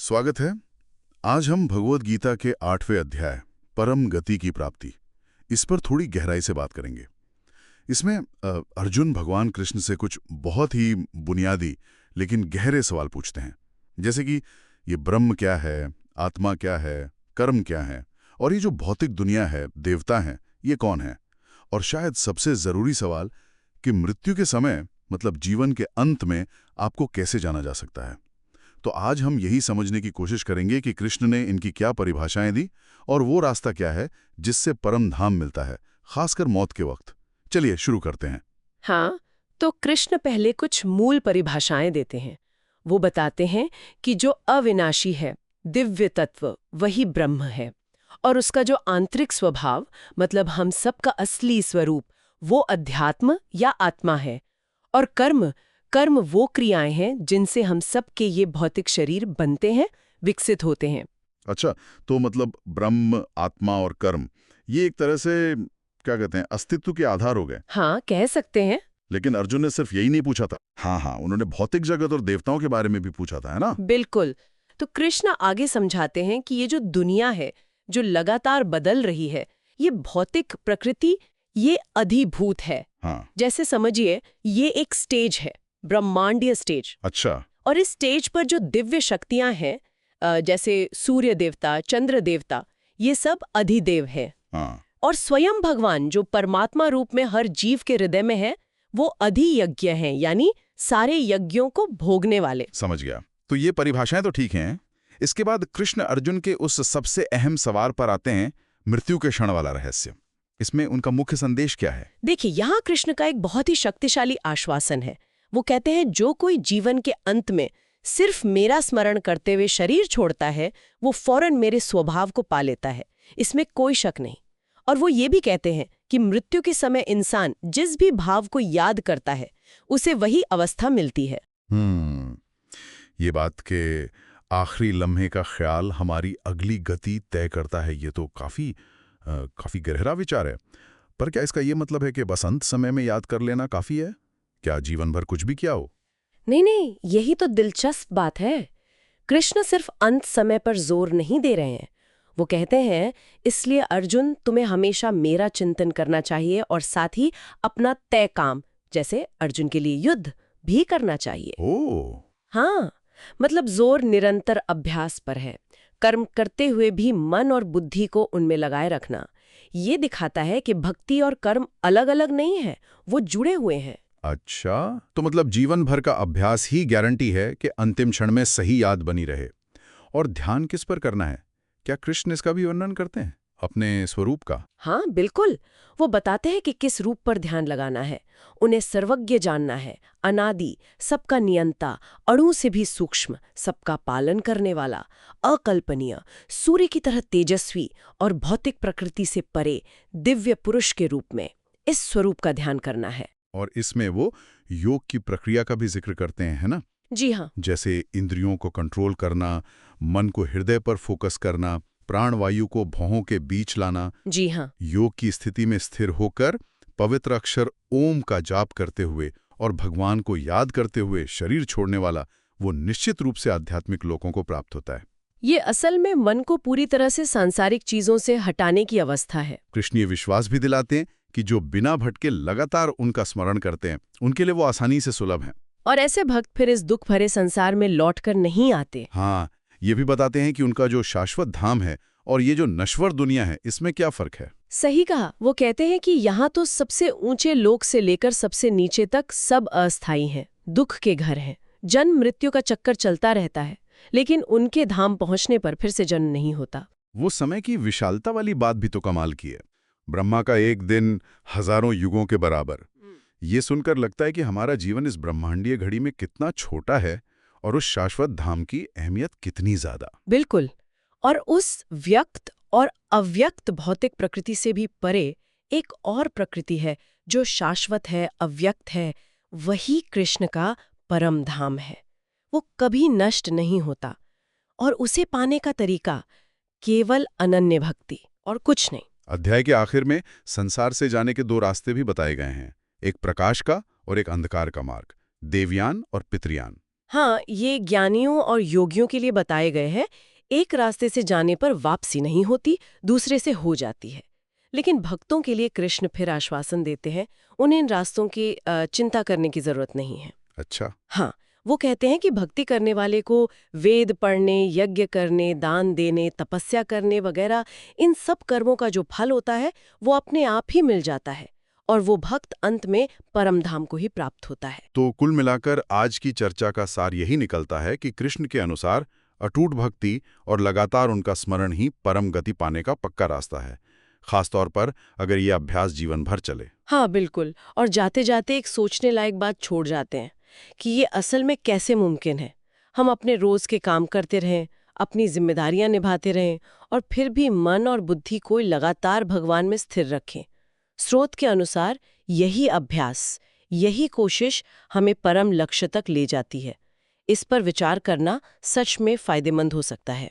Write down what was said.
स्वागत है। आज हम भगवद गीता के 8वें अध्याय परम गति की प्राप्ति इस पर थोड़ी गहराई से बात करेंगे। इसमें अर्जुन भगवान कृष्ण से कुछ बहुत ही बुनियादी लेकिन गहरे सवाल पूछते हैं, जैसे कि ये ब्रह्म क्या है, आत्मा क्या है, कर्म क्या है, और ये जो भौतिक दुनिया है, देवता हैं, ये कौन है, और शायद सबसे जरूरी सवाल कि मृत्यु के समय मतलब जीवन के अंत में आपको कैसे जाना जा सकता है। तो आज हम यही समझने की कोशिश करेंगे कि कृष्ण ने इनकी क्या परिभाषाएं दी और वो रास्ता क्या है जिससे परम धाम मिलता है, खासकर मौत के वक्त। चलिए शुरू करते हैं। हाँ, तो कृष्ण पहले कुछ मूल परिभाषाएं देते हैं। वो बताते हैं कि जो अविनाशी है, दिव्य तत्व, वही ब्रह्म है, और उसका जो आंतरिक स्वभाव मतलब हम सबका असली स्वरूप, वो अध्यात्म या आत्मा है। और कर्म वो क्रियाएं हैं जिनसे हम सब के ये भौतिक शरीर बनते हैं, विकसित होते हैं। अच्छा, तो मतलब ब्रह्म, आत्मा और कर्म, ये एक तरह से क्या कहते हैं, अस्तित्व के आधार हो गए। हाँ, कह सकते हैं। लेकिन अर्जुन ने सिर्फ यही नहीं पूछा था। हाँ, उन्होंने भौतिक जगत और देवताओं के बारे में भी पूछा था, है ना? बिल्कुल। तो कृष्ण आगे समझाते हैं कि ये जो दुनिया है, जो लगातार बदल रही है, ये भौतिक प्रकृति, ये अधिभूत है। हाँ। जैसे समझिए, ये एक स्टेज है, ब्रह्मांडीय स्टेज। अच्छा। और इस स्टेज पर जो दिव्य शक्तियां हैं, जैसे सूर्य देवता, चंद्र देवता, ये सब अधिदेव है। हाँ। और स्वयं भगवान जो परमात्मा रूप में हर जीव के हृदय में है, वो अधियज्ञ हैं, यानी सारे यज्ञों को भोगने वाले। समझ गया। तो ये परिभाषाएं तो ठीक हैं। इसके बाद कृष्ण अर्जुन के उस सबसे अहम सवाल पर आते हैं, मृत्यु के क्षण वाला रहस्य। इसमें उनका मुख्य संदेश क्या है? देखिए, यहाँ कृष्ण का एक बहुत ही शक्तिशाली आश्वासन है। वो कहते हैं, जो कोई जीवन के अंत में सिर्फ मेरा स्मरण करते हुए शरीर छोड़ता है, वो फौरन मेरे स्वभाव को पा लेता है, इसमें कोई शक नहीं। और वो ये भी कहते हैं कि मृत्यु के समय इंसान जिस भी भाव को याद करता है, उसे वही अवस्था मिलती है। ये बात के आखिरी लम्हे का ख्याल हमारी अगली गति तय करता है, ये तो काफी गहरा विचार है। पर क्या इसका ये मतलब है कि बसंत समय में याद कर लेना काफी है? क्या जीवन भर कुछ भी किया हो? नहीं, यही तो दिलचस्प बात है। कृष्ण सिर्फ अंत समय पर जोर नहीं दे रहे हैं। वो कहते हैं, इसलिए अर्जुन, तुम्हें हमेशा मेरा चिंतन करना चाहिए और साथ ही अपना तय काम, जैसे अर्जुन के लिए युद्ध, भी करना चाहिए। ओह। हाँ, मतलब जोर निरंतर अभ्यास पर है, कर्म करते हुए भी मन और बुद्धि को उनमें लगाए रखना। ये दिखाता है कि भक्ति और कर्म अलग अलग नहीं है, वो जुड़े हुए हैं। अच्छा, तो मतलब जीवन भर का अभ्यास ही गारंटी है कि अंतिम क्षण में सही याद बनी रहे। और ध्यान किस पर करना है? क्या कृष्ण इसका भी वर्णन करते हैं, अपने स्वरूप का? हाँ, बिल्कुल। वो बताते हैं कि किस रूप पर ध्यान लगाना है। उन्हें सर्वज्ञ जानना है, अनादि, सबका नियंता, अणु से भी सूक्ष्म, सबका पालन करने वाला, अकल्पनीय, सूर्य की तरह तेजस्वी और भौतिक प्रकृति से परे दिव्य पुरुष के रूप में, इस स्वरूप का ध्यान करना है। और इसमें वो योग की प्रक्रिया का भी जिक्र करते हैं, है ना? जी हाँ। जैसे इंद्रियों को कंट्रोल करना, मन को हृदय पर फोकस करना, प्राणवायु को भौहों के बीच लाना। जी हाँ। योग की स्थिति में स्थिर होकर पवित्र अक्षर ओम का जाप करते हुए और भगवान को याद करते हुए शरीर छोड़ने वाला वो निश्चित रूप से आध्यात्मिक लोकों को प्राप्त होता है। ये असल में मन को पूरी तरह से सांसारिक चीजों से हटाने की अवस्था है। कृष्ण ये विश्वास भी दिलाते हैं कि जो बिना भटके लगातार उनका स्मरण करते हैं, उनके लिए वो आसानी से सुलभ हैं। और ऐसे भक्त फिर इस दुख भरे संसार में लौटकर नहीं आते। हाँ, ये भी बताते हैं कि उनका जो शाश्वत धाम है और ये जो नश्वर दुनिया है, इसमें क्या फर्क है। सही कहा। वो कहते हैं कि यहाँ तो सबसे ऊंचे लोक से लेकर सबसे नीचे तक सब अस्थायी हैं, दुख के घर हैं। जन्म मृत्यु का चक्कर चलता रहता है, लेकिन उनके धाम पहुंचने पर फिर से जन्म नहीं होता। वो समय की विशालता वाली बात भी तो कमाल की है। ब्रह्मा का एक दिन हजारों युगों के बराबर। ये सुनकर लगता है कि हमारा जीवन इस ब्रह्मांडीय घड़ी में कितना छोटा है और उस शाश्वत धाम की अहमियत कितनी ज्यादा। बिल्कुल। और उस व्यक्त और अव्यक्त भौतिक प्रकृति से भी परे एक और प्रकृति है जो शाश्वत है, अव्यक्त है। वही कृष्ण का परम धाम है। वो कभी नष्ट नहीं होता और उसे पाने का तरीका केवल अनन्य भक्ति और कुछ नहीं। अध्याय के आखिर में संसार से जाने के दो रास्ते भी बताए गए हैं, एक प्रकाश का और एक अंधकार का मार्ग, देवयान और पितृयान। हाँ, ये ज्ञानियों और योगियों के लिए बताए गए हैं। एक रास्ते से जाने पर वापसी नहीं होती, दूसरे से हो जाती है। लेकिन भक्तों के लिए कृष्ण फिर आश्वासन देते हैं, उन्हें इन रास्तों की चिंता करने की जरूरत नहीं है। अच्छा। हाँ, वो कहते हैं कि भक्ति करने वाले को वेद पढ़ने, यज्ञ करने, दान देने, तपस्या करने वगैरह इन सब कर्मों का जो फल होता है वो अपने आप ही मिल जाता है और वो भक्त अंत में परम धाम को ही प्राप्त होता है। तो कुल मिलाकर आज की चर्चा का सार यही निकलता है कि कृष्ण के अनुसार अटूट भक्ति और लगातार उनका स्मरण ही परम गति पाने का पक्का रास्ता है, खासतौर पर अगर ये अभ्यास जीवन भर चले। हाँ बिल्कुल। और जाते जाते एक सोचने लायक बात छोड़ जाते हैं कि ये असल में कैसे मुमकिन है। हम अपने रोज के काम करते रहें, अपनी जिम्मेदारियां निभाते रहें और फिर भी मन और बुद्धि को लगातार भगवान में स्थिर रखें। स्रोत के अनुसार यही अभ्यास, यही कोशिश हमें परम लक्ष्य तक ले जाती है। इस पर विचार करना सच में फायदेमंद हो सकता है।